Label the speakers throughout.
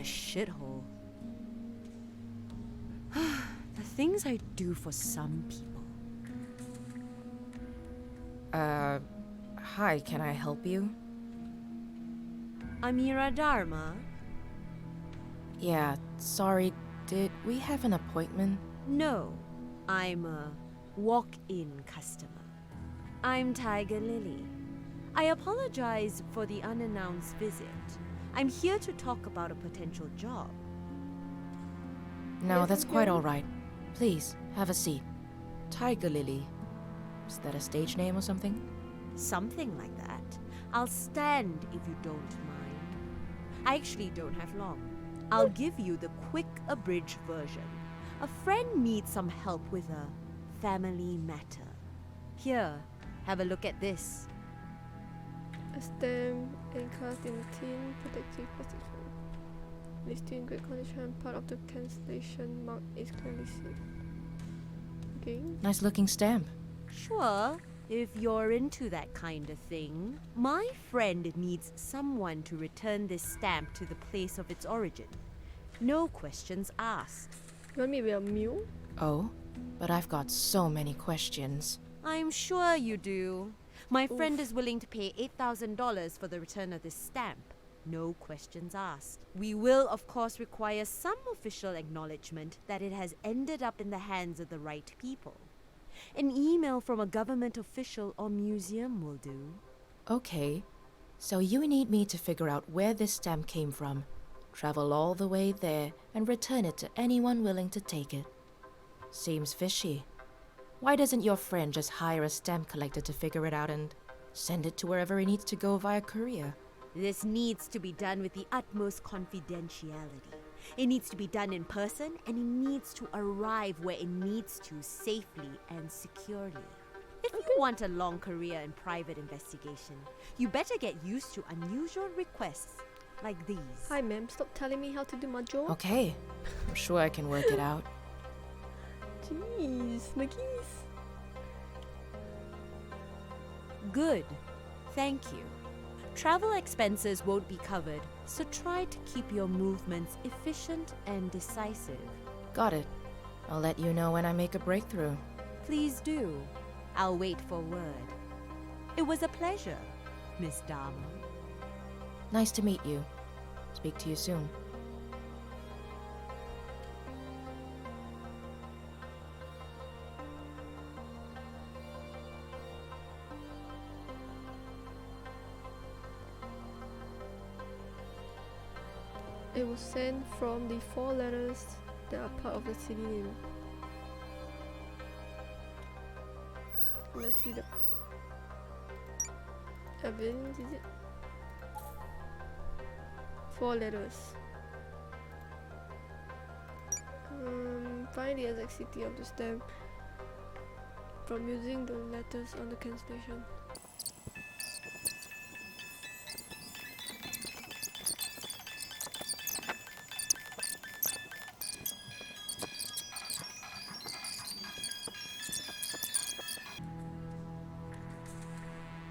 Speaker 1: shithole. The things I do for some people.
Speaker 2: Hi, can I help you?
Speaker 1: Amira Dharma?
Speaker 2: Yeah, sorry, did we have an appointment?
Speaker 1: No, I'm a walk-in customer. I'm Tiger Lily. I apologize for the unannounced visit. I'm here to talk about a potential job.
Speaker 2: No, that's quite alright. Please, have a seat. Tiger Lily. Is that a stage name or something?
Speaker 1: Something like that. I'll stand if you don't mind. I actually don't have long. I'll give you the quick abridged version. A friend needs some help with a family matter. Here, have a look at this.
Speaker 3: A stamp encased in tin protective plastic film. It is still in great condition and part of the cancellation mark is clearly seen. Okay.
Speaker 2: Nice looking stamp.
Speaker 1: Sure, if you're into that kind of thing. My friend needs someone to return this stamp to the place of its origin. No questions asked.
Speaker 3: You want me to be a mule?
Speaker 2: Oh, but I've got so many questions.
Speaker 1: I'm sure you do. My friend is willing to pay $8,000 for the return of this stamp. No questions asked. We will, of course, require some official acknowledgement that it has ended up in the hands of the right people. An email from a government official or museum will do.
Speaker 2: Okay, so you need me to figure out where this stamp came from, travel all the way there, and return it to anyone willing to take it. Seems fishy. Why doesn't your friend just hire a stamp collector to figure it out and send it to wherever it needs to go via courier?
Speaker 1: This needs to be done with the utmost confidentiality. It needs to be done in person, and it needs to arrive where it needs to safely and securely. If you want a long career in private investigation, you better get used to unusual requests like these.
Speaker 3: Hi ma'am, stop telling me how to do my job.
Speaker 2: Okay, I'm sure I can work it out.
Speaker 3: Jeez, Nagis.
Speaker 1: Good. Thank you. Travel expenses won't be covered, so try to keep your movements efficient and decisive.
Speaker 2: Got it. I'll let you know when I make a breakthrough.
Speaker 1: Please do. I'll wait for word. It was a pleasure, Miss Dharma.
Speaker 2: Nice to meet you. Speak to you soon.
Speaker 3: It was sent from the 4 letters that are part of the city name. Let's see the evidence, is it? 4 letters. Find the exact city of the stamp from using the letters on the cancellation.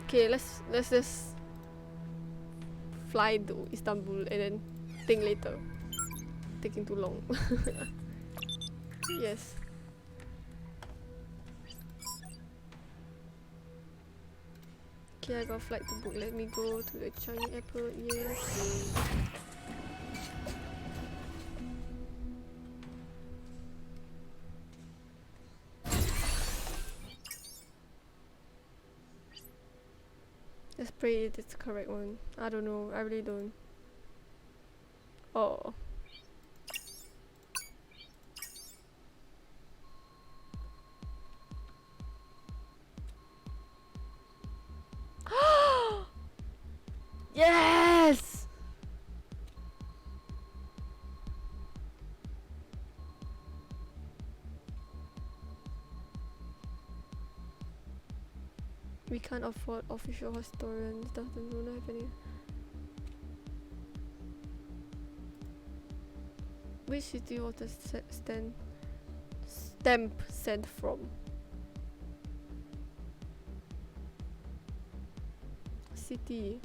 Speaker 3: Okay, let's just fly to Istanbul and then think later. Taking too long. Yes. Okay, I got a flight to book. Let me go to the Changi airport. Yes. Let's pray it's the correct one. I don't know. I really don't. Oh. Yes! We can't afford official historians. Doesn't have any. Which city was the stamp sent from? City.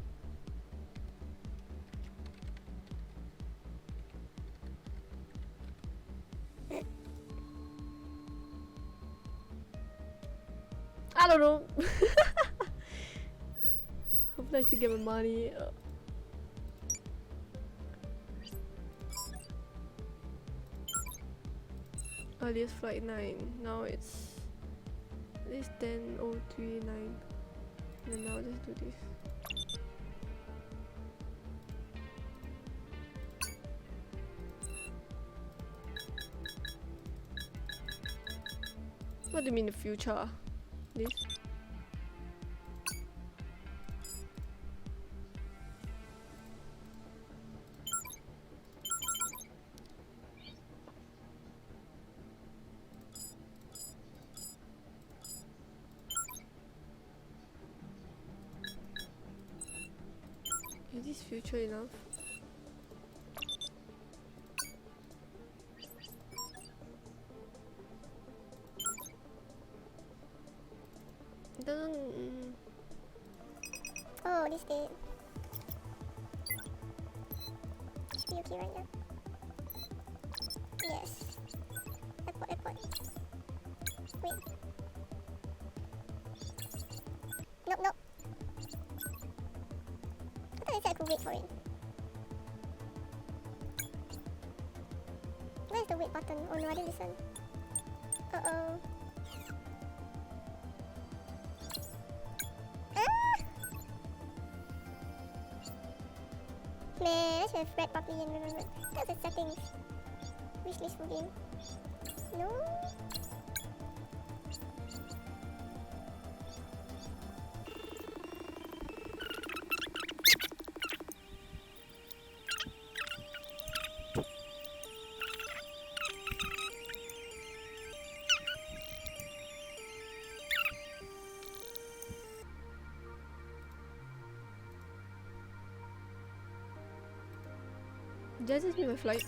Speaker 3: I don't know. Hopefully I still get my money. Earliest flight 9. Now it's 10:039. And now just do this. What do you mean the future? This? Is this future enough? It doesn't.
Speaker 4: Oh, this date. Should be okay right now. Yes. Airport. Wait. Nope. I thought I said I could wait for it. Where's the wait button? Oh no, I didn't listen. Uh-oh. Man, I should have read properly and remembered. That's the settings. Wishlist for game. No.
Speaker 3: Does this be my flight?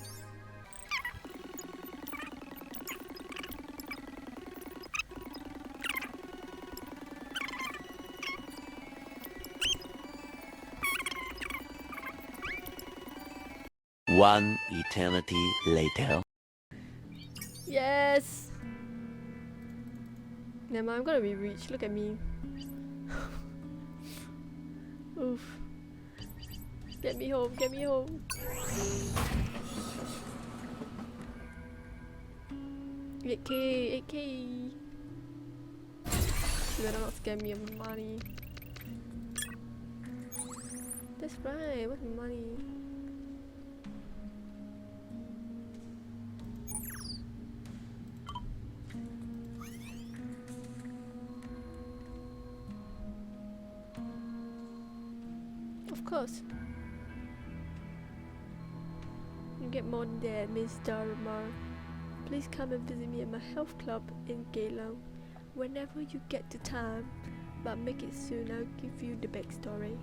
Speaker 5: One eternity later.
Speaker 3: Yes! Never mind, I'm gonna be rich. Look at me. Oof. Get me home. 8K. You better not scam me of money. That's right, what's my money? Of course. You get more than that, Miss Dharma. Please come and visit me at my health club in Geylang whenever you get the time, but make it soon. I'll give you the backstory.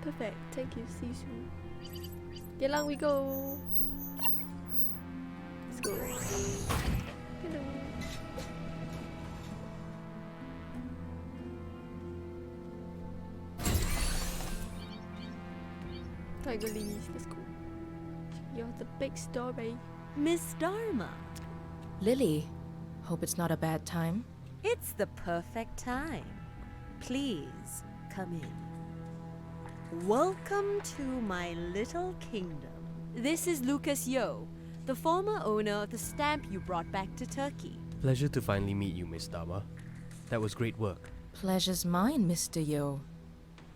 Speaker 3: Perfect, thank you, see you soon. Geylang we go! Let's go. Hello. Tiger lilies, let's go. You're the big story.
Speaker 1: Miss Dharma,
Speaker 2: Lily, hope it's not a bad time.
Speaker 1: it's the perfect time. Please come in. Welcome to my little kingdom. This is Lucas Yo, the former owner of the stamp you brought back to Turkey.
Speaker 6: Pleasure to finally meet you, Miss Dharma. That was great work.
Speaker 2: Pleasure's mine, Mr. Yo.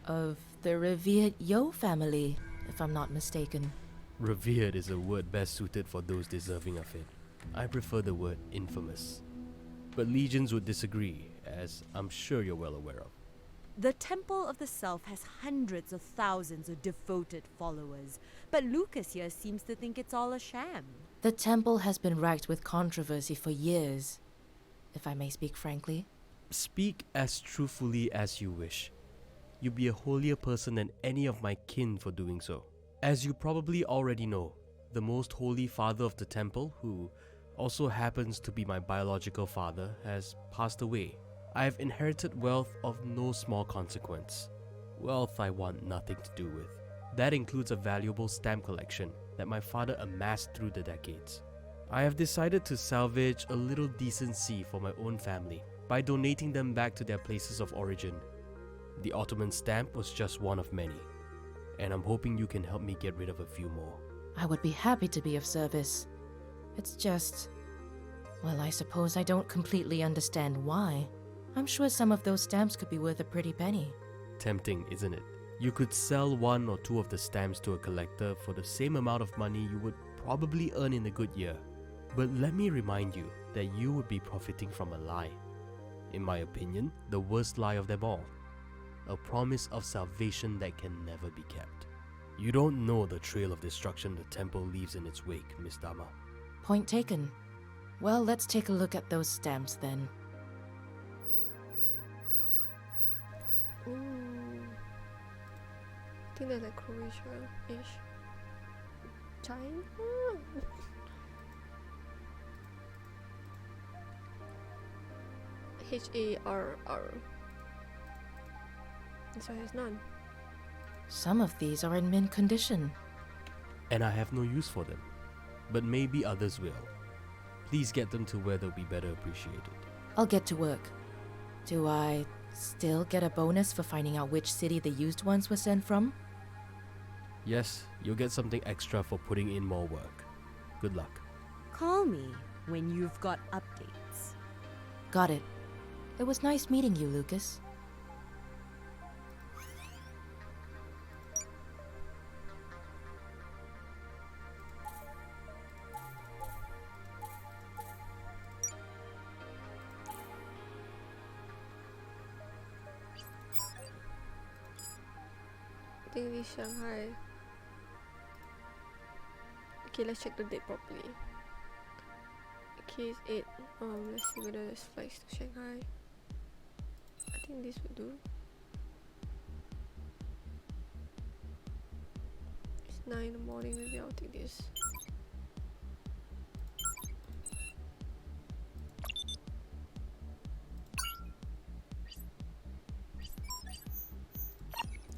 Speaker 2: Of the revered Yo family, if I'm not mistaken.
Speaker 6: Revered is a word best suited for those deserving of it. I prefer the word infamous. But legions would disagree, as I'm sure you're well aware of.
Speaker 1: The Temple of the Self has hundreds of thousands of devoted followers, but Lucas here seems to think it's all a sham.
Speaker 2: The temple has been racked with controversy for years, if I may speak frankly.
Speaker 6: Speak as truthfully as you wish. You'd be a holier person than any of my kin for doing so. As you probably already know, the most holy father of the temple, who also happens to be my biological father, has passed away. I have inherited wealth of no small consequence. Wealth I want nothing to do with. That includes a valuable stamp collection that my father amassed through the decades. I have decided to salvage a little decency for my own family by donating them back to their places of origin. The Ottoman stamp was just one of many, and I'm hoping you can help me get rid of a few more.
Speaker 2: I would be happy to be of service. It's just... well, I suppose I don't completely understand why. I'm sure some of those stamps could be worth a pretty penny.
Speaker 6: Tempting, isn't it? You could sell 1 or 2 of the stamps to a collector for the same amount of money you would probably earn in a good year. But let me remind you that you would be profiting from a lie. In my opinion, the worst lie of them all. A promise of salvation that can never be kept. You don't know the trail of destruction the temple leaves in its wake, Miss Dama.
Speaker 2: Point taken. Well, let's take a look at those stamps then.
Speaker 3: I think they're like Croatia-ish. China? Harr. So there's none.
Speaker 2: Some of these are in mint condition.
Speaker 6: And I have no use for them. But maybe others will. Please get them to where they'll be better appreciated.
Speaker 2: I'll get to work. Do I still get a bonus for finding out which city the used ones were sent from?
Speaker 6: Yes, you'll get something extra for putting in more work. Good luck.
Speaker 1: Call me when you've got updates.
Speaker 2: Got it. It was nice meeting you, Lucas.
Speaker 3: I think this is Shanghai. Okay, let's check the date properly. Okay, it's 8. Let's see whether there's flights to Shanghai. I think this would do. It's 9 in the morning, maybe I'll take this.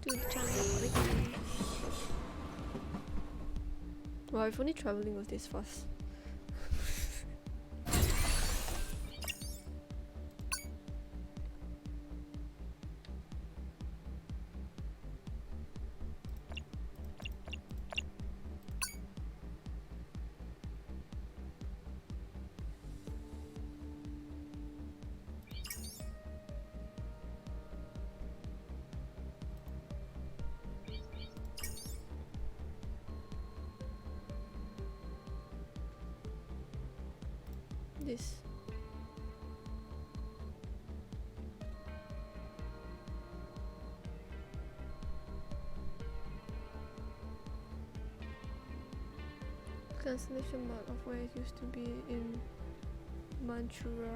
Speaker 3: To the China quickly. Wow, if only traveling was this fast. This. Cancellation mark of where it used to be in Manchuria.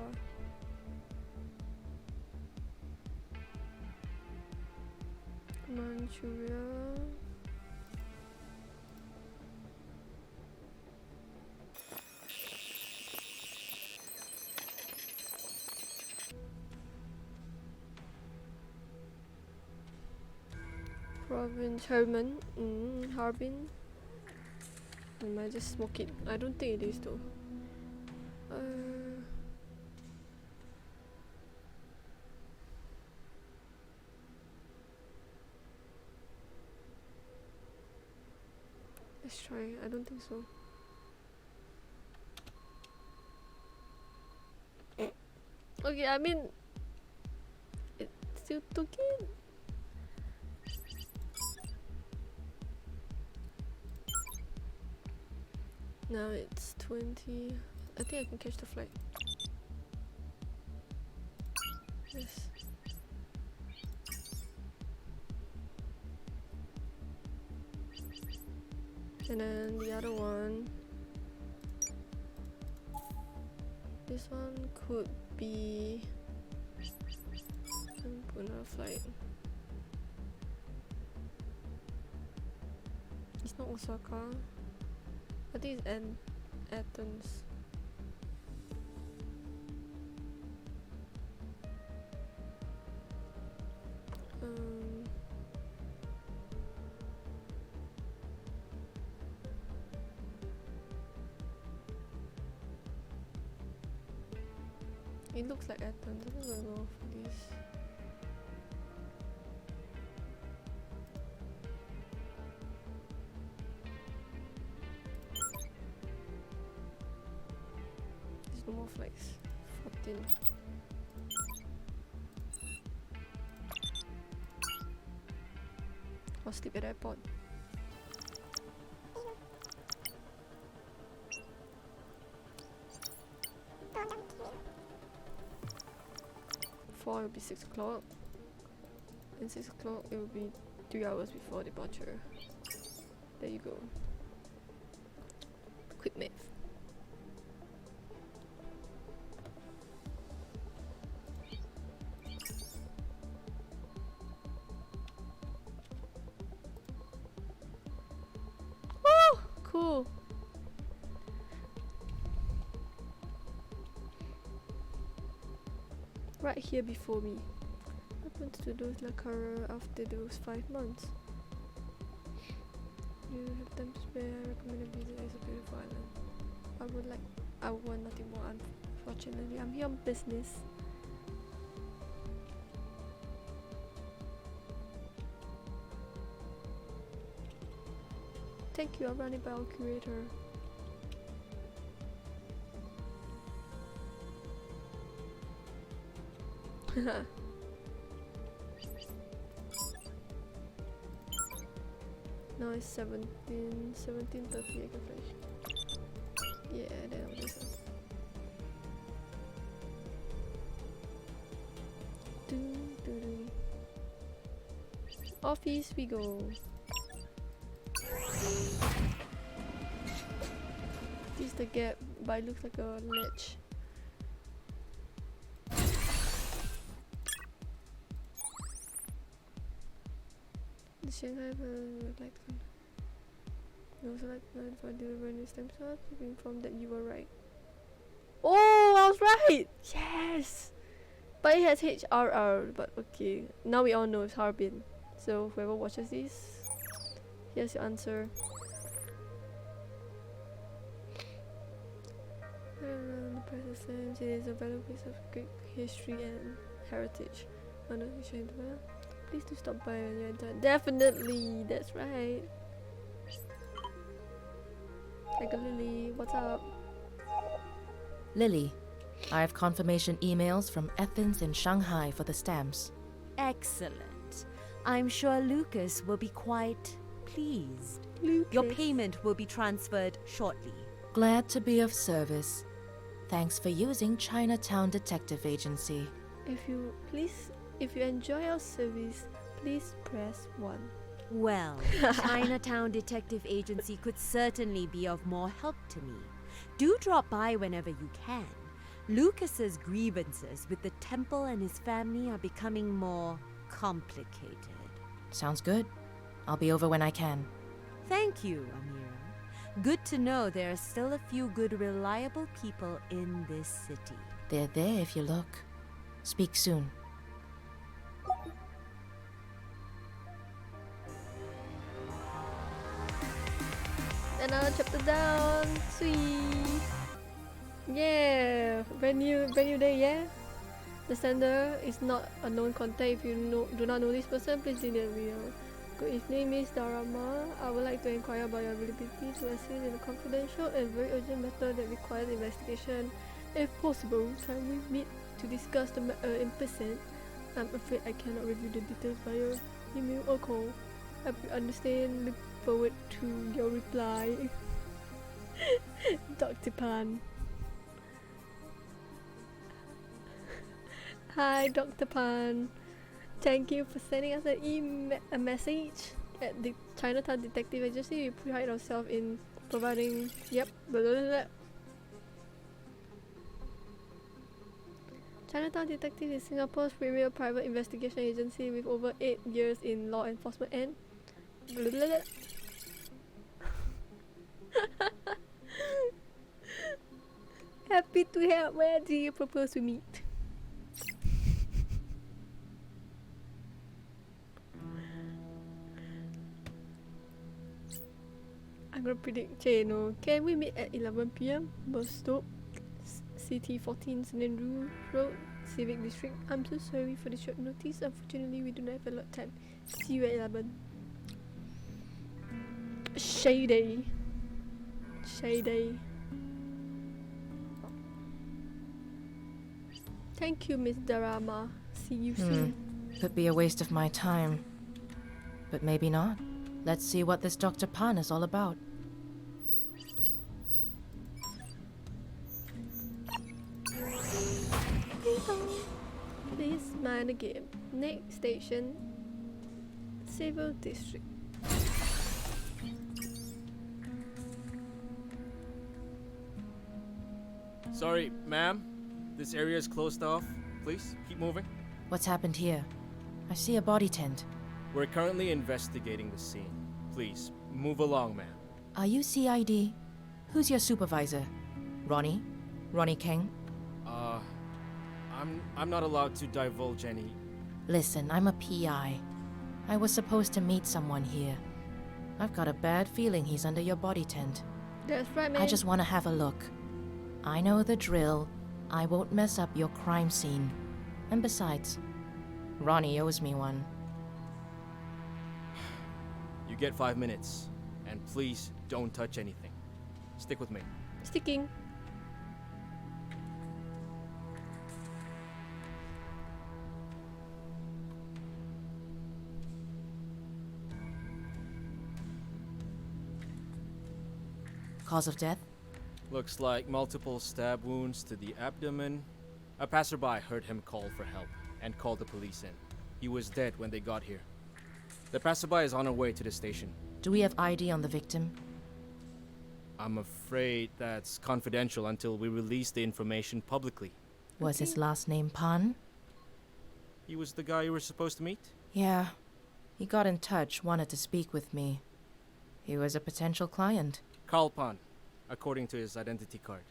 Speaker 3: Province Herman, Harbin. I might just smoke it. I don't think it is though. Let's try. I don't think so. Okay, I mean, it still took it. Now it's 20. I think I can catch the flight. Yes. And then the other one. This one could be another flight. It's not Osaka. I think it's Athens. It looks like Athens. I'm gonna go for this. There's no more flags. 14. I'll sleep at airport. Four will be 6 o'clock. And 6 o'clock it will be 3 hours before departure. There you go. Quick math. Oh, cool. Right here before me. What happens to those Lakara after those 5 months? You have time to spare. I recommend a visit. It's a beautiful island. I would want nothing more. Unfortunately, I'm here on business. Thank you. I'll run it by our curator. Now it's 17:30. I can finish. Yeah, then I'll do so. Office we go. This is the gap, but it looks like a ledge. The Shanghai would like to. You also like to for delivering this time slot. To be informed that you were right. Oh, I was right! Yes! But it has HRR, but okay. Now we all know it's Harbin. So whoever watches this, here's your answer. The precious sense, it is a valuable piece of Greek history and heritage. Please do stop by when you're in town. Definitely, that's right. I got Lily, what's up?
Speaker 2: Lily, I have confirmation emails from Athens and Shanghai for the stamps.
Speaker 1: Excellent. I'm sure Lucas will be quite pleased.
Speaker 3: Lucas.
Speaker 1: Your payment will be transferred shortly.
Speaker 2: Glad to be of service. Thanks for using Chinatown Detective Agency.
Speaker 3: If you enjoy our service, please press 1.
Speaker 1: Well, Chinatown Detective Agency could certainly be of more help to me. Do drop by whenever you can. Lucas's grievances with the temple and his family are becoming more complicated.
Speaker 2: Sounds good. I'll be over when I can.
Speaker 1: Thank you, Amira. Good to know there are still a few good, reliable people in this city.
Speaker 2: They're there if you look. Speak soon.
Speaker 3: Another chapter down. Sweet. Yeah, brand new day. Yeah. The sender is not a known contact. If you do not know this person, please delete the video. Good evening, Miss Darama. I would like to inquire about your ability to assist in a confidential and very urgent matter that requires investigation. If possible, can we meet to discuss the matter in person? I'm afraid I cannot review the details via email or call. I understand. Look forward to your reply. Dr. Pan. Hi, Dr. Pan. Thank you for sending us a message. At the Chinatown Detective Agency, we pride ourselves in providing. Yep. Blah, blah, blah. Chinatown Detective is Singapore's premier private investigation agency with over 8 years in law enforcement and. Blah, blah, blah. Happy to help. Where do you propose to meet? I'm gonna predict. No. Can we meet at 11 PM? Bus stop CT14 Senenru Road, Civic District. I'm so sorry for the short notice. Unfortunately, we do not have a lot of time. See you at 11. Shady. Thank you, Miss Darama. See you soon.
Speaker 2: Could be a waste of my time. But maybe not. Let's see what this Dr. Pan is all about.
Speaker 3: Please mind the game. Next station, Civil District.
Speaker 7: Sorry, ma'am. This area is closed off. Please, keep moving.
Speaker 2: What's happened here? I see a body tent.
Speaker 7: We're currently investigating the scene. Please, move along, ma'am.
Speaker 2: Are you CID? Who's your supervisor? Ronnie? Ronnie King?
Speaker 7: I'm not allowed to divulge any...
Speaker 2: Listen, I'm a PI. I was supposed to meet someone here. I've got a bad feeling he's under your body tent.
Speaker 3: That's right, man.
Speaker 2: I just want to have a look. I know the drill. I won't mess up your crime scene. And besides, Ronnie owes me one.
Speaker 7: You get 5 minutes. And please, don't touch anything. Stick with me.
Speaker 3: Sticking.
Speaker 2: Cause of death?
Speaker 7: Looks like multiple stab wounds to the abdomen. A passerby heard him call for help and called the police in. He was dead when they got here. The passerby is on her way to the station.
Speaker 2: Do we have ID on the victim?
Speaker 7: I'm afraid that's confidential until we release the information publicly.
Speaker 2: Was his last name Pan?
Speaker 7: He was the guy you were supposed to meet?
Speaker 2: Yeah. He got in touch, wanted to speak with me. He was a potential client.
Speaker 7: Carl Pan, according to his identity card.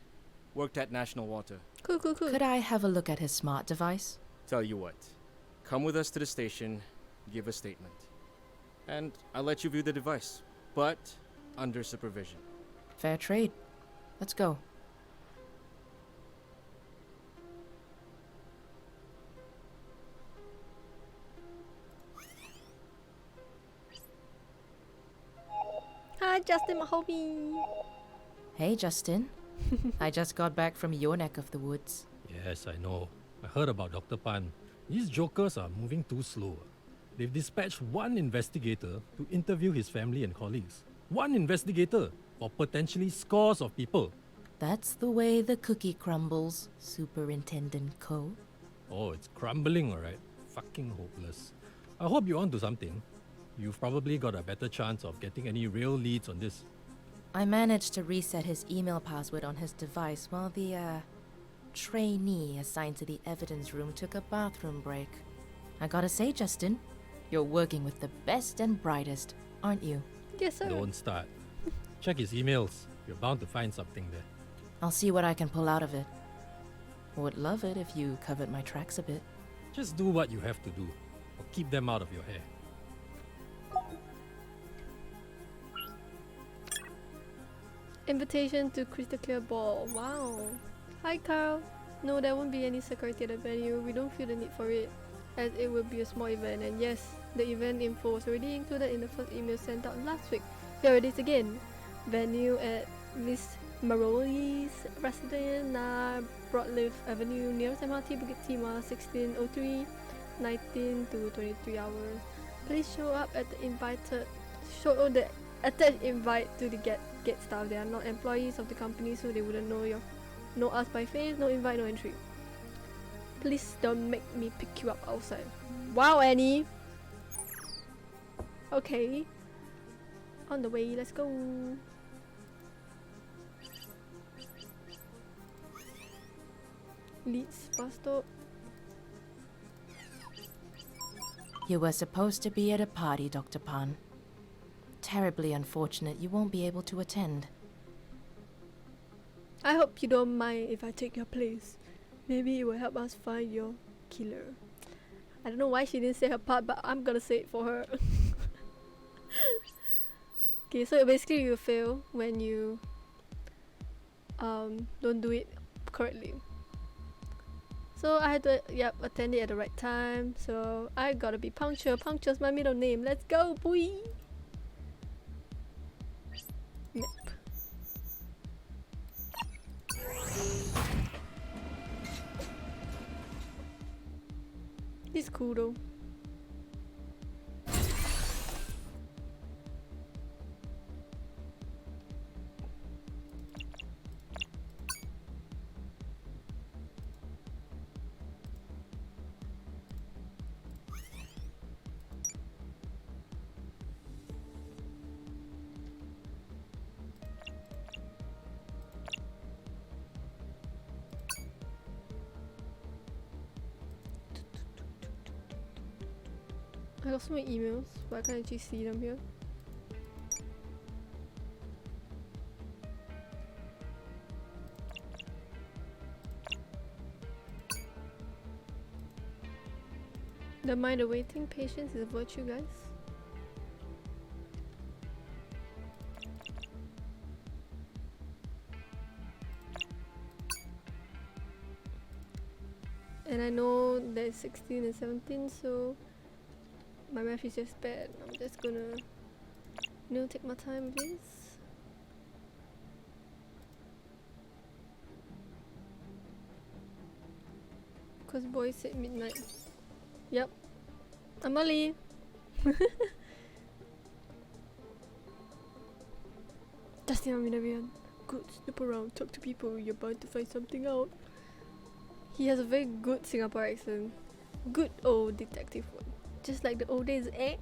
Speaker 7: Worked at National Water.
Speaker 3: Cool.
Speaker 2: Could I have a look at his smart device?
Speaker 7: Tell you what, come with us to the station, give a statement. And I'll let you view the device, but under supervision.
Speaker 2: Fair trade. Let's go.
Speaker 3: Hi, Justin, my homie.
Speaker 2: Hey, Justin. I just got back from your neck of the woods.
Speaker 8: Yes, I know. I heard about Dr. Pan. These jokers are moving too slow. They've dispatched one investigator to interview his family and colleagues. One investigator for potentially scores of people.
Speaker 2: That's the way the cookie crumbles, Superintendent Co.
Speaker 8: Oh, it's crumbling, alright. Fucking hopeless. I hope you're onto something. You've probably got a better chance of getting any real leads on this.
Speaker 2: I managed to reset his email password on his device while the, trainee assigned to the evidence room took a bathroom break. I gotta say, Justin, you're working with the best and brightest, aren't you?
Speaker 3: Yes, sir.
Speaker 8: Don't start. Check his emails. You're bound to find something there.
Speaker 2: I'll see what I can pull out of it. Would love it if you covered my tracks a bit.
Speaker 8: Just do what you have to do, or keep them out of your hair.
Speaker 3: Invitation to Crystal Clear Ball. Wow. Hi, Carl. No, there won't be any security at the venue. We don't feel the need for it, as it will be a small event. And yes, the event info was already included in the first email sent out last week. Here it is again. Venue at Miss Maroli's residence, Broadleaf Avenue, nearest MRT Bukit Timah, 1603, 19 to 23 hours. Please show up at the attached invite to the gate staff. They are not employees of the company, so they wouldn't know us by face. No invite, no entry. Please don't make me pick you up outside. Wow, Annie. Okay. On the way, let's go. Leeds bus stop.
Speaker 2: You were supposed to be at a party, Dr. Pan. Terribly unfortunate you won't be able to attend.
Speaker 3: I hope you don't mind if I take your place. Maybe it will help us find your killer. I don't know why she didn't say her part, but I'm gonna say it for her. Okay, so basically you fail when you don't do it correctly. So I had to attend it at the right time. So I gotta be punctual. Punctual's my middle name. Let's go, boy. Map. This is cool though. I got so many emails, but I can't actually see them here. The mind of waiting, patience is a virtue, guys. And I know there's 16 and 17, so my math is just bad. I'm just gonna, take my time with this. Cause boys said midnight. Yep. I'm early. Justin Aminavian. Good, snoop around, talk to people, you're bound to find something out. He has a very good Singapore accent. Good old detective one. Just like the old days, eh?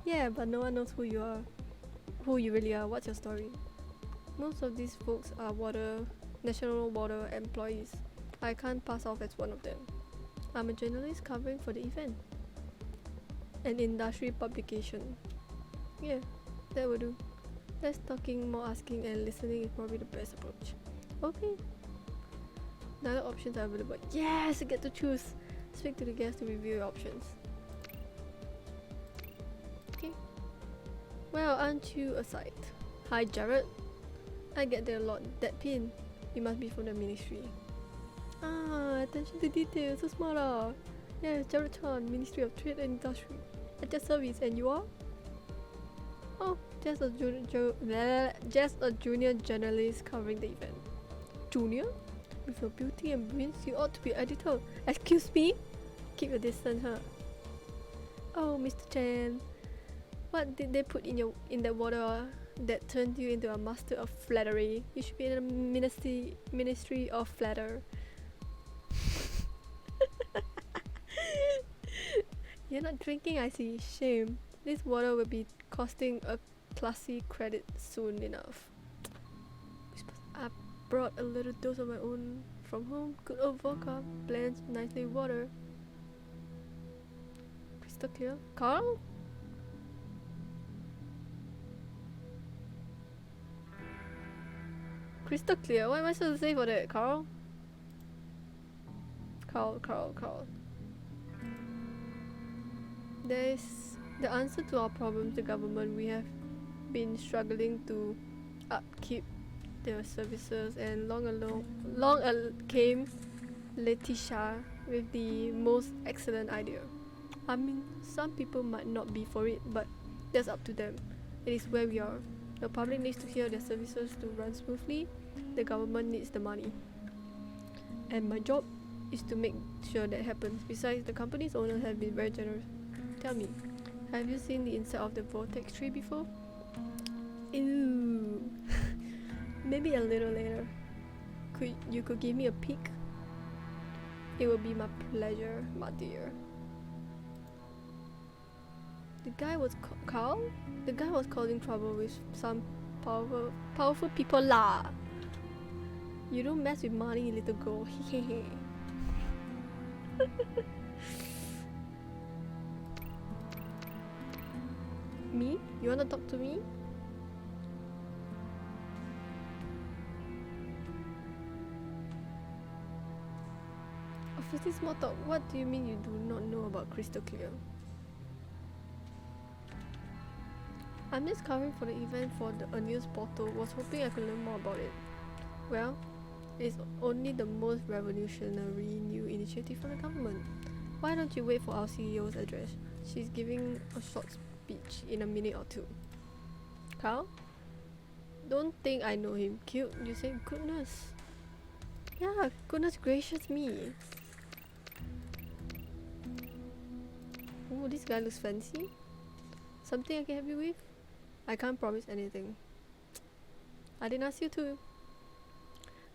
Speaker 3: Yeah, but no one knows who you are. Who you really are, what's your story? Most of these folks are National Water employees. I can't pass off as one of them. I'm a journalist covering for the event. An industry publication. Yeah, that will do. Less talking, more asking, and listening is probably the best approach. Okay. Now the options are available. Yes, I get to choose. Speak to the guest to review your options. Okay. Well, aren't you a sight? Hi, Jared. I get there a lot. That pin. You must be from the ministry. Ah, attention to detail. So smart. Yes, Jared Chan, Ministry of Trade and Industry. At your service, and you are? Oh, just a junior journalist covering the event. Junior? With your beauty and brains, you ought to be editor. Excuse me? Keep your distance, huh? Oh, Mr. Chan. What did they put in the water that turned you into a master of flattery? You should be in the ministry of flatter. You're not drinking, I see. Shame. This water will be costing a classy credit soon enough. I brought a little dose of my own from home. Good old vodka, blends nicely with water. Crystal clear. Carl? Crystal clear? What am I supposed to say for that, Carl? Carl. There's the answer to our problems. The government, we have been struggling to upkeep their services, and long came Laetita with the most excellent idea. I mean, some people might not be for it, but that's up to them. It is where we are. The public needs to hear their services to run smoothly. The government needs the money, and my job is to make sure that happens. Besides, the company's owners have been very generous. Tell me, have you seen the inside of the vortex tree before? Ew. Maybe a little later. You could give me a peek? It will be my pleasure, my dear. The guy was Carl? The guy was causing trouble with some powerful people lah. You don't mess with money, little girl. Hehehe. Me? You wanna talk to me? Obviously small talk. What do you mean you do not know about Crystal Clear? I'm just covering for the event for a news portal. Was hoping I could learn more about it. Well, it's only the most revolutionary new initiative from the government. Why don't you wait for our CEO's address? She's giving a short speech in a minute or two. Carl? Don't think I know him. Cute, you say? Goodness. Yeah, goodness gracious me. Oh, this guy looks fancy. Something I can help you with? I can't promise anything. I didn't ask you to.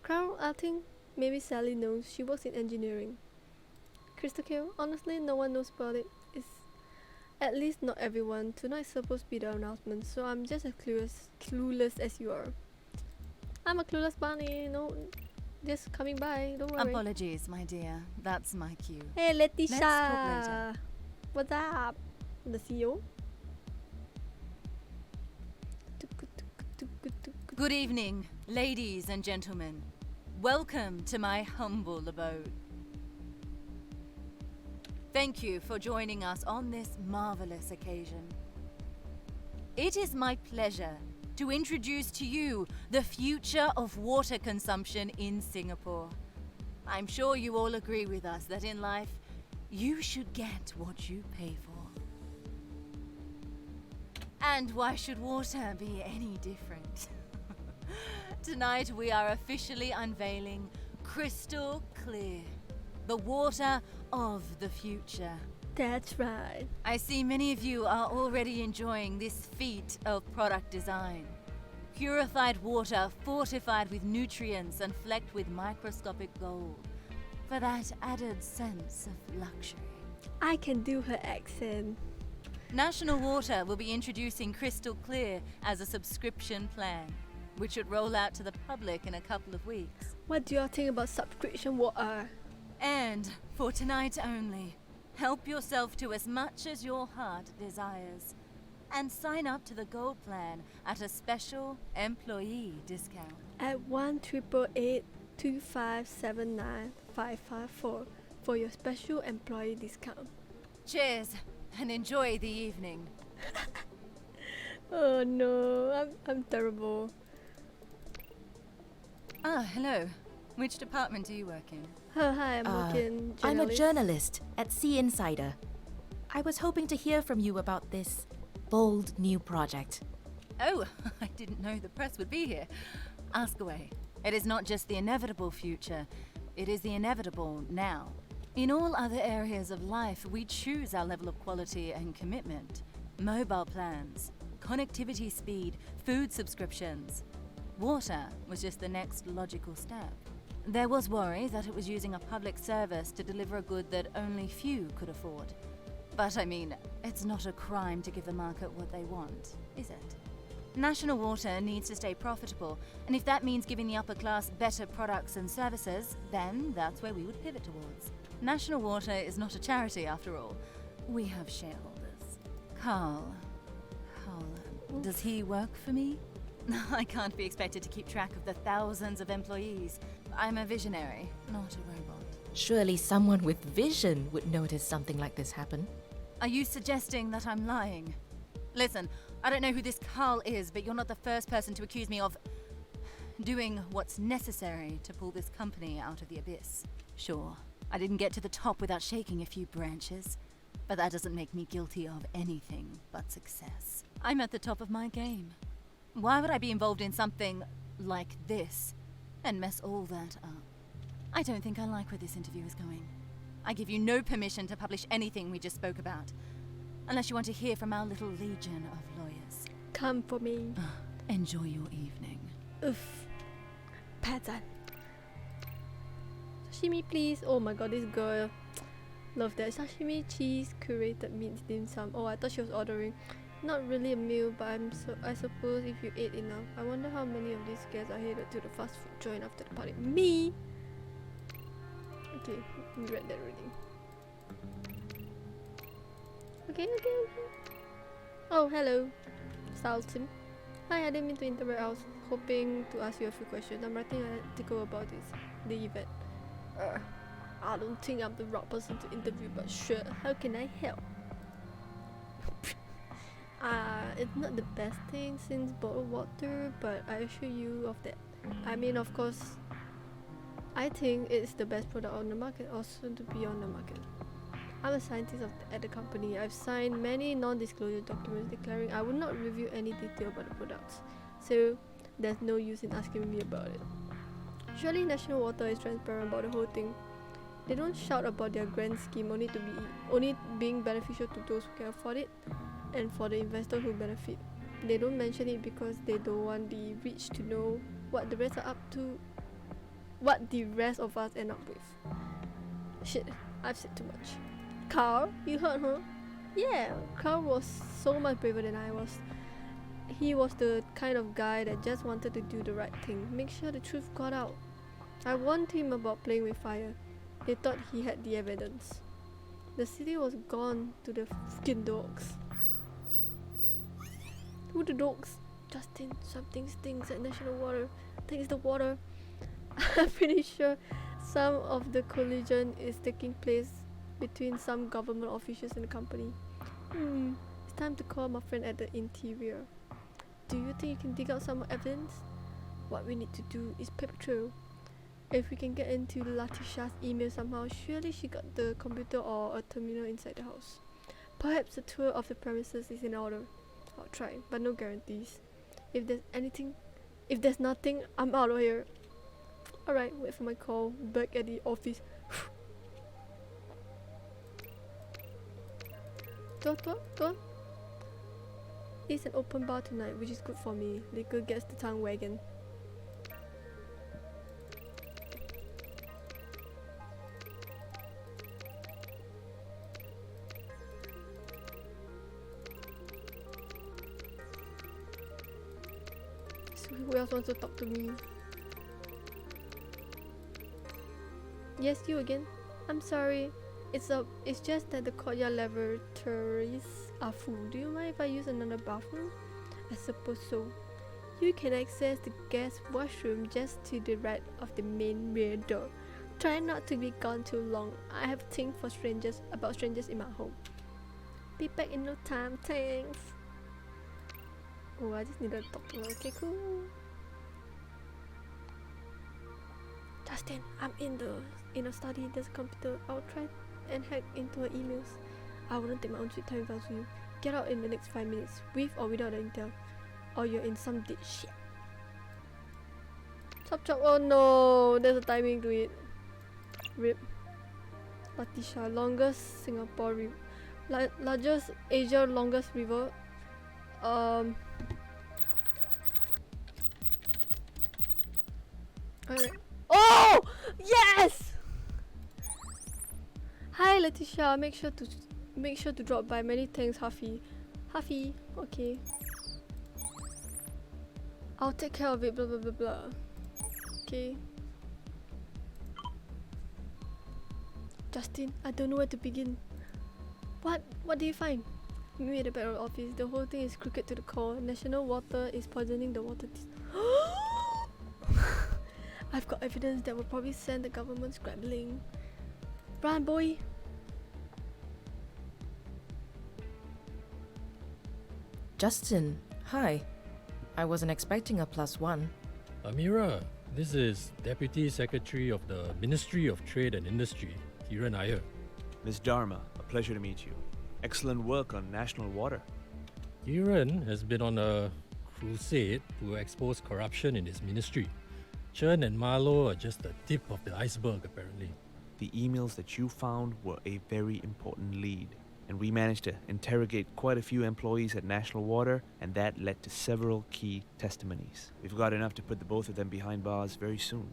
Speaker 3: Carl, I think maybe Sally knows. She works in engineering. Crystal Kill? Honestly, no one knows about it. It's at least not everyone. Tonight's supposed to be the announcement, so I'm just as clueless as you are. I'm a clueless bunny. No, just coming by. Don't worry.
Speaker 9: Apologies, my dear. That's my cue.
Speaker 3: Hey, Laetita.
Speaker 9: Let's talk later.
Speaker 3: What's up? The CEO?
Speaker 9: Good evening, ladies and gentlemen. Welcome to my humble abode. Thank you for joining us on this marvelous occasion. It is my pleasure to introduce to you the future of water consumption in Singapore. I'm sure you all agree with us that in life, you should get what you pay for. And why should water be any different? Tonight we are officially unveiling Crystal Clear, the water of the future.
Speaker 3: That's right.
Speaker 9: I see many of you are already enjoying this feat of product design. Purified water fortified with nutrients and flecked with microscopic gold, for that added sense of luxury.
Speaker 3: I can do her accent.
Speaker 9: National Water will be introducing Crystal Clear as a subscription plan, which should roll out to the public in a couple of weeks.
Speaker 3: What do y'all think about subscription water?
Speaker 9: And for tonight only, help yourself to as much as your heart desires, and sign up to the Gold Plan at a special employee discount.
Speaker 3: At 1-888-2579-554 for your special employee discount.
Speaker 9: Cheers, and enjoy the evening.
Speaker 3: Oh no, I'm terrible.
Speaker 9: Ah, hello. Which department do you work in?
Speaker 3: Hi, I'm working
Speaker 2: I'm a
Speaker 3: journalist.
Speaker 2: journalist at Sea Insider. I was hoping to hear from you about this bold new project.
Speaker 9: Oh, I didn't know the press would be here. Ask away. It is not just the inevitable future, it is the inevitable now. In all other areas of life, we choose our level of quality and commitment. Mobile plans, connectivity speed, food subscriptions. Water was just the next logical step. There was worry that it was using a public service to deliver a good that only few could afford. But I mean, it's not a crime to give the market what they want, is it? National Water needs to stay profitable, and if that means giving the upper class better products and services, then that's where we would pivot towards. National Water is not a charity after all. We have shareholders. Carl, does he work for me? I can't be expected to keep track of the thousands of employees. I'm a visionary, not a robot.
Speaker 2: Surely someone with vision would notice something like this happen.
Speaker 9: Are you suggesting that I'm lying? Listen, I don't know who this Carl is, but you're not the first person to accuse me of doing what's necessary to pull this company out of the abyss. Sure, I didn't get to the top without shaking a few branches, but that doesn't make me guilty of anything but success. I'm at the top of my game. Why would I be involved in something like this and mess all that up? I don't think I like where this interview is going. I give you no permission to publish anything we just spoke about, unless you want to hear from our little legion of lawyers.
Speaker 3: Come for me.
Speaker 9: Enjoy your evening.
Speaker 3: Oof. Pattern. Sashimi, please. Oh my god, this girl. Love that. Sashimi, cheese, curated meat, dim sum. Oh, I thought she was ordering. Not really a meal, but I suppose if you ate enough. I wonder how many of these guests are headed to the fast food joint after the party. Me! Okay, we read that already. Okay. Oh, hello. Salsim. Hi, I didn't mean to interrupt. I was hoping to ask you a few questions. I'm writing an article about the event. I don't think I'm the right person to interview, but sure. How can I help? It's not the best thing since bottled water, but I assure you of that. I mean, of course, I think it's the best product on the market, or soon to be on the market. I'm a scientist at the company. I've signed many non-disclosure documents declaring I would not reveal any detail about the products, so there's no use in asking me about it. Surely National Water is transparent about the whole thing. They don't shout about their grand scheme only being beneficial to those who can afford it, and for the investor who benefit. They don't mention it because they don't want the rich to know what the rest are up to, what the rest of us end up with. Shit, I've said too much. Carl, you heard, huh? Yeah, Carl was so much braver than I was. He was the kind of guy that just wanted to do the right thing, make sure the truth got out. I warned him about playing with fire. They thought he had the evidence. The city was gone to the fucking dogs. Who the dogs? Justin, something stinks at National Water. I think it's the water. I'm pretty sure some of the collision is taking place between some government officials and the company. It's time to call my friend at the interior. Do you think you can dig out some evidence? What we need to do is paper trail. If we can get into Laetitia's email somehow, surely she got the computer or a terminal inside the house. Perhaps a tour of the premises is in order. I'll try, but no guarantees. If there's nothing, I'm out of here. Alright, wait for my call. Back at the office. Door. It's an open bar tonight, which is good for me. Liquor gets the tongue wagging. So who else wants to talk to me? Yes, you again. I'm sorry. It's just that the courtyard lavatories are full. Do you mind if I use another bathroom? I suppose so. You can access the guest washroom just to the right of the main rear door. Try not to be gone too long. I have a thing for strangers in my home. Be back in no time, thanks. Oh, I just needed to talk to her. Okay, cool. Justin, I'm in the study. There's a computer. I'll try and hack into her emails. I wouldn't take my own sweet time if I was you. Get out in the next 5 minutes, with or without the intel, or you're in some deep shit. Chop. Oh no, there's a timing to it. RIP. Laetitia, longest Singapore river, largest Asia, longest river. Alright. Oh yes. Hi Laetitia, make sure to drop by. Many thanks, Huffy, okay. I'll take care of it, blah blah blah blah. Okay. Justin, I don't know where to begin. What do you find? Meet me at the back of the office. The whole thing is crooked to the core. National Water is poisoning the water. I've got evidence that will probably send the government scrambling. Run, boy!
Speaker 2: Justin, hi. I wasn't expecting a +1.
Speaker 8: Amira, this is Deputy Secretary of the Ministry of Trade and Industry, Kiran Iyer.
Speaker 10: Ms. Dharma, a pleasure to meet you. Excellent work on national water.
Speaker 8: Kiran has been on a crusade to expose corruption in his ministry. Chen and Marlo are just the tip of the iceberg, apparently.
Speaker 10: The emails that you found were a very important lead, and we managed to interrogate quite a few employees at National Water, and that led to several key testimonies. We've got enough to put the both of them behind bars very soon.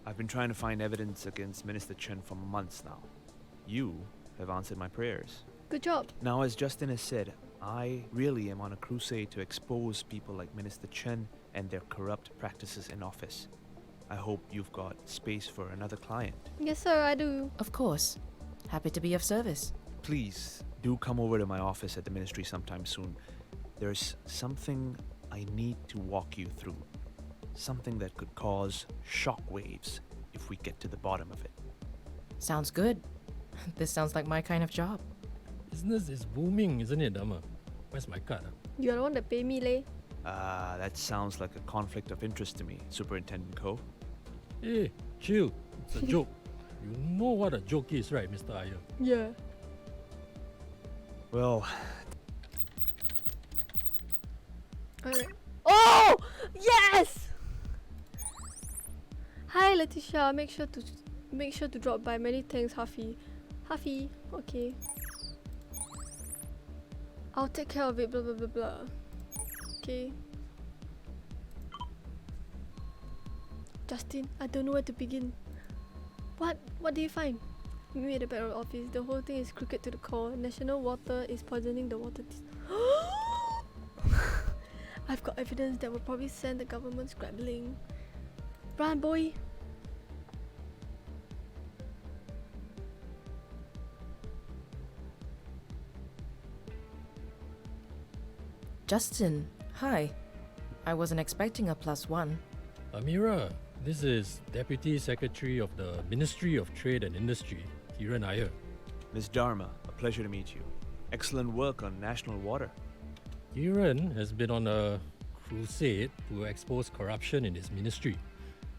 Speaker 10: I've been trying to find evidence against Minister Chen for months now. You have answered my prayers.
Speaker 3: Good job.
Speaker 10: Now, as Justin has said, I really am on a crusade to expose people like Minister Chen and their corrupt practices in office. I hope you've got space for another client.
Speaker 3: Yes, sir, I do.
Speaker 2: Of course. Happy to be of service.
Speaker 10: Please do come over to my office at the ministry sometime soon. There's something I need to walk you through. Something that could cause shockwaves if we get to the bottom of it.
Speaker 2: Sounds good. This sounds like my kind of job.
Speaker 8: Business is booming, isn't it, Dharma? Where's my card?
Speaker 3: You're the one that pay me, leh?
Speaker 10: That sounds like a conflict of interest to me, Superintendent Ko.
Speaker 8: Hey, chill. It's a joke. You know what a joke is, right, Mr. Iyer?
Speaker 3: Yeah.
Speaker 10: Well,
Speaker 3: Alright. Oh! Yes! Hi Laetitia, make sure to drop by. Many thanks, Huffy. Huffy, okay. I'll take care of it, blah blah blah blah. Okay. Justin, I don't know where to begin. What did you find? Meet me at the back of the office. The whole thing is crooked to the core. National Water is poisoning the water. I've got evidence that will probably send the government scrambling. Run, boy!
Speaker 2: Justin, hi. I wasn't expecting a +1.
Speaker 8: Amira, this is Deputy Secretary of the Ministry of Trade and Industry, Kiran Iyer.
Speaker 10: Miss Dharma, a pleasure to meet you. Excellent work on national water.
Speaker 8: Kiran has been on a crusade to expose corruption in his ministry.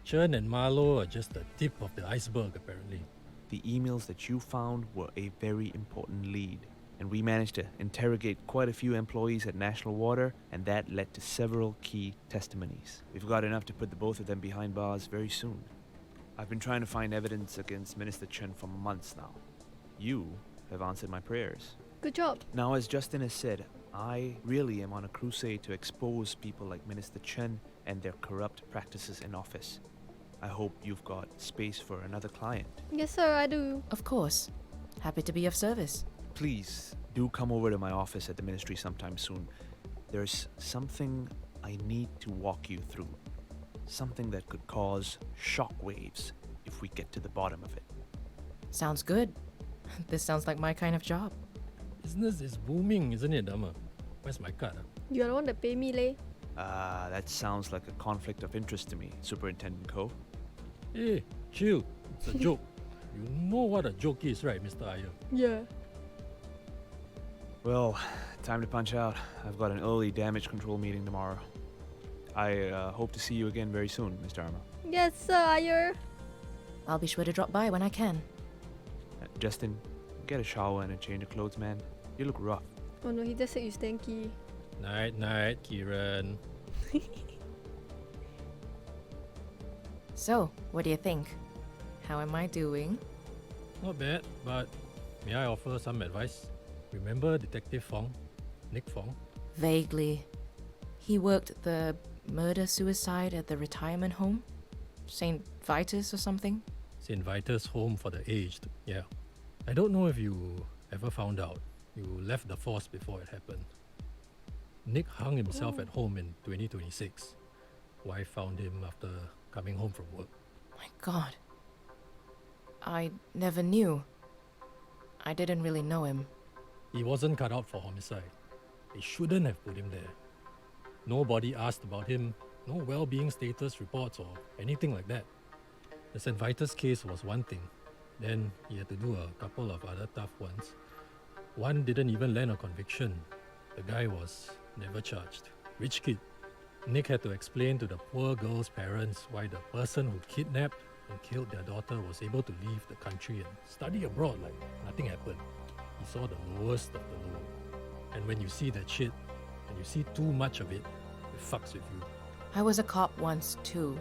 Speaker 8: Chen and Marlo are just the tip of the iceberg, apparently.
Speaker 10: The emails that you found were a very important lead, and we managed to interrogate quite a few employees at National Water, and that led to several key testimonies. We've got enough to put the both of them behind bars very soon. I've been trying to find evidence against Minister Chen for months now. You have answered my prayers.
Speaker 3: Good job.
Speaker 10: Now, as Justin has said, I really am on a crusade to expose people like Minister Chen and their corrupt practices in office. I hope you've got space for another client.
Speaker 3: Yes, sir, I do.
Speaker 2: Of course. Happy to be of service.
Speaker 10: Please do come over to my office at the ministry sometime soon. There's something I need to walk you through. Something that could cause shockwaves if we get to the bottom of it.
Speaker 2: Sounds good. This sounds like my kind of job.
Speaker 8: Business is booming, isn't it, Dharma? Where's my card?
Speaker 3: You're the one that pay me, leh?
Speaker 10: That sounds like a conflict of interest to me, Superintendent Ko.
Speaker 8: Hey, chill. It's a joke. You know what a joke is, right, Mr. Iyer?
Speaker 3: Yeah.
Speaker 10: Well, time to punch out. I've got an early damage control meeting tomorrow. I hope to see you again very soon, Miss Dharma.
Speaker 3: Yes, sir, Ayer.
Speaker 2: I'll be sure to drop by when I can.
Speaker 10: Justin, get a shower and a change of clothes, man. You look rough.
Speaker 3: Oh no, he just said you stanky.
Speaker 8: Night, night, Kiran.
Speaker 2: So, what do you think? How am I doing?
Speaker 8: Not bad, but may I offer some advice? Remember Detective Fong? Nick Fong?
Speaker 2: Vaguely. He worked the murder-suicide at the retirement home? St. Vitus or something?
Speaker 8: St. Vitus Home for the Aged, yeah. I don't know if you ever found out. You left the force before it happened. Nick hung himself at home in 2026. Wife found him after coming home from work.
Speaker 2: My God. I never knew. I didn't really know him.
Speaker 8: He wasn't cut out for homicide. They shouldn't have put him there. Nobody asked about him, no well-being status reports or anything like that. The St. Vitus case was one thing. Then he had to do a couple of other tough ones. One didn't even land a conviction. The guy was never charged. Rich kid. Nick had to explain to the poor girl's parents why the person who kidnapped and killed their daughter was able to leave the country and study abroad like nothing happened. He saw the lowest of the low. And when you see that shit, and you see too much of it, it fucks with you.
Speaker 2: I was a cop once, too.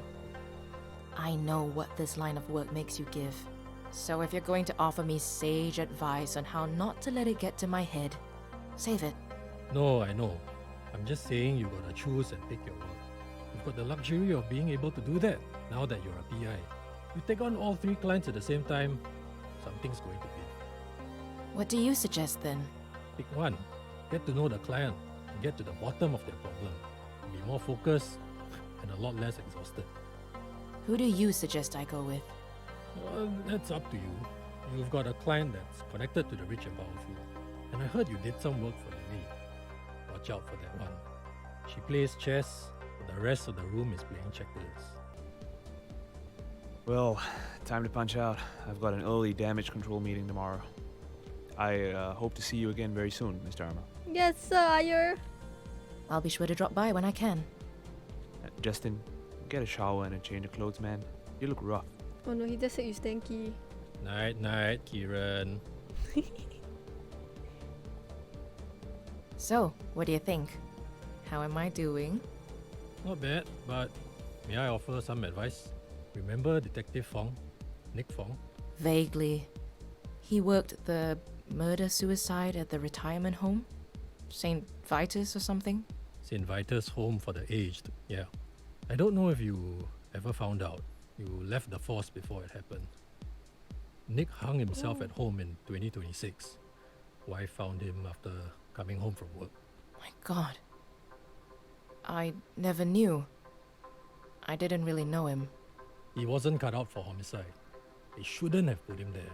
Speaker 2: I know what this line of work makes you give. So if you're going to offer me sage advice on how not to let it get to my head, save it.
Speaker 8: No, I know. I'm just saying you gotta choose and pick your work. You've got the luxury of being able to do that now that you're a PI. You take on all 3 clients at the same time, something's going to give.
Speaker 2: What do you suggest then?
Speaker 8: Pick one. Get to know the client and get to the bottom of their problem. Be more focused and a lot less exhausted.
Speaker 2: Who do you suggest I go with?
Speaker 8: Well, that's up to you. You've got a client that's connected to the rich and powerful. And I heard you did some work for the maid. Watch out for that one. She plays chess, but the rest of the room is playing checkers.
Speaker 10: Well, time to punch out. I've got an early damage control meeting tomorrow. I hope to see you again very soon, Miss Dharma.
Speaker 3: Yes, sir, Ayer.
Speaker 2: I'll be sure to drop by when I can.
Speaker 10: Justin, get a shower and a change of clothes, man. You look rough.
Speaker 3: Oh no, he just said you stanky.
Speaker 8: Night, night, Kieran.
Speaker 2: So, what do you think? How am I doing?
Speaker 8: Not bad, but may I offer some advice? Remember Detective Fong? Nick Fong?
Speaker 2: Vaguely. He worked the murder-suicide at the retirement home? St. Vitus or something?
Speaker 8: St. Vitus Home for the Aged, yeah. I don't know if you ever found out. You left the force before it happened. Nick hung himself at home in 2026. Wife found him after coming home from work.
Speaker 2: My God. I never knew. I didn't really know him.
Speaker 8: He wasn't cut out for homicide. They shouldn't have put him there.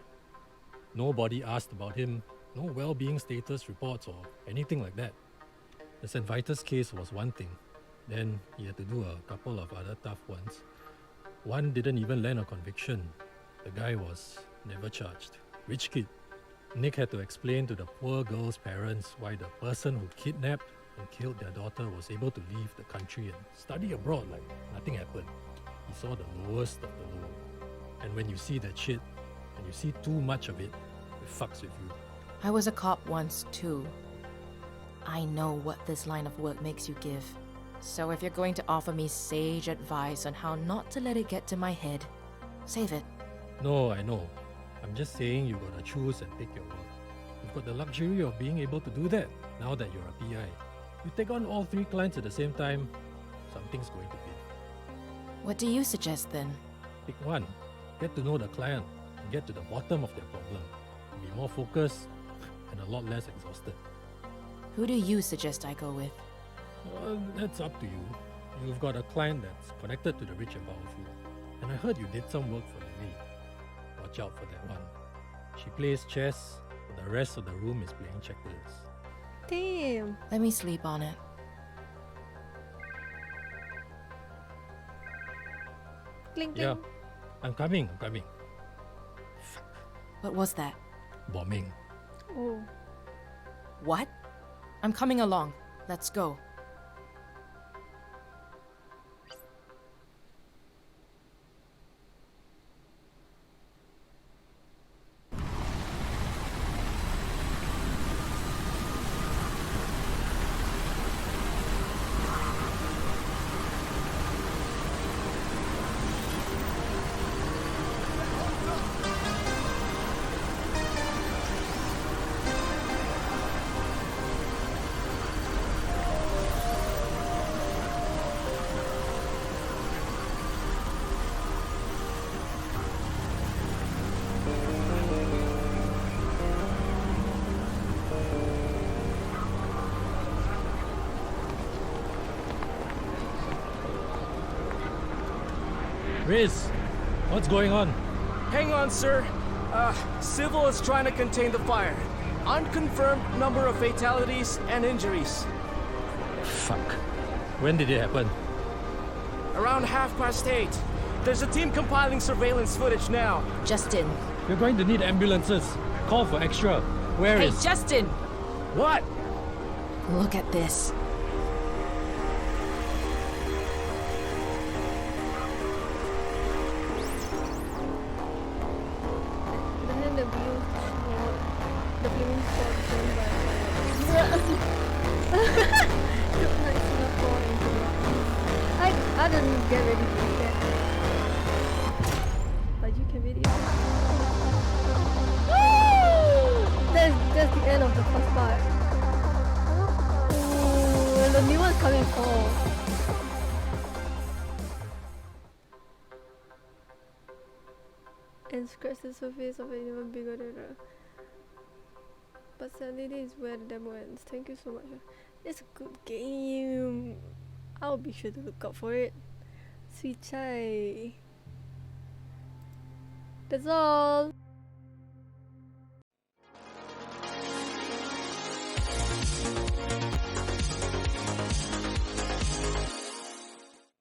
Speaker 8: Nobody asked about him, no well-being status reports or anything like that. The St. Vitus case was one thing. Then he had to do a couple of other tough ones. One didn't even land a conviction. The guy was never charged. Rich kid. Nick had to explain to the poor girl's parents why the person who kidnapped and killed their daughter was able to leave the country and study abroad like nothing happened. He saw the lowest of the low. And when you see that shit, and you see too much of it, it fucks with you.
Speaker 2: I was a cop once, too. I know what this line of work makes you give. So if you're going to offer me sage advice on how not to let it get to my head, save it.
Speaker 8: No, I know. I'm just saying you gotta choose and pick your work. You've got the luxury of being able to do that now that you're a PI. You take on all 3 clients at the same time, something's going to give.
Speaker 2: What do you suggest then?
Speaker 8: Pick one. Get to know the client and get to the bottom of their problem. Be more focused and a lot less exhausted.
Speaker 2: Who do you suggest I go with?
Speaker 8: Well, that's up to you. You've got a client that's connected to the rich and powerful. And I heard you did some work for Lily. Watch out for that one. She plays chess, but the rest of the room is playing checkers.
Speaker 3: Damn.
Speaker 2: Let me sleep on it.
Speaker 3: Cling,
Speaker 8: Yeah,
Speaker 3: cling.
Speaker 8: I'm coming.
Speaker 2: What was that?
Speaker 8: Bombing.
Speaker 3: Oh.
Speaker 2: What? I'm coming along. Let's go.
Speaker 8: Riz, what's going on?
Speaker 7: Hang on, sir. Civil is trying to contain the fire. Unconfirmed number of fatalities and injuries.
Speaker 8: Fuck. When did it happen?
Speaker 7: Around 8:30. There's a team compiling surveillance footage now.
Speaker 2: Justin.
Speaker 8: You're going to need ambulances. Call for extra. Where
Speaker 2: Hey,
Speaker 8: is...
Speaker 2: Justin!
Speaker 7: What?
Speaker 2: Look at this.
Speaker 3: Then the view shot, the flaming shot shown by look like Singapore in I didn't get ready to do that. But you can video. That's the end of the first part. Ooh, and the new one's coming for. And scratch the surface of an even bigger data. But sadly, this is where the demo ends. Thank you so much. It's a good game. I'll be sure to look out for it. Sweet chai. That's all.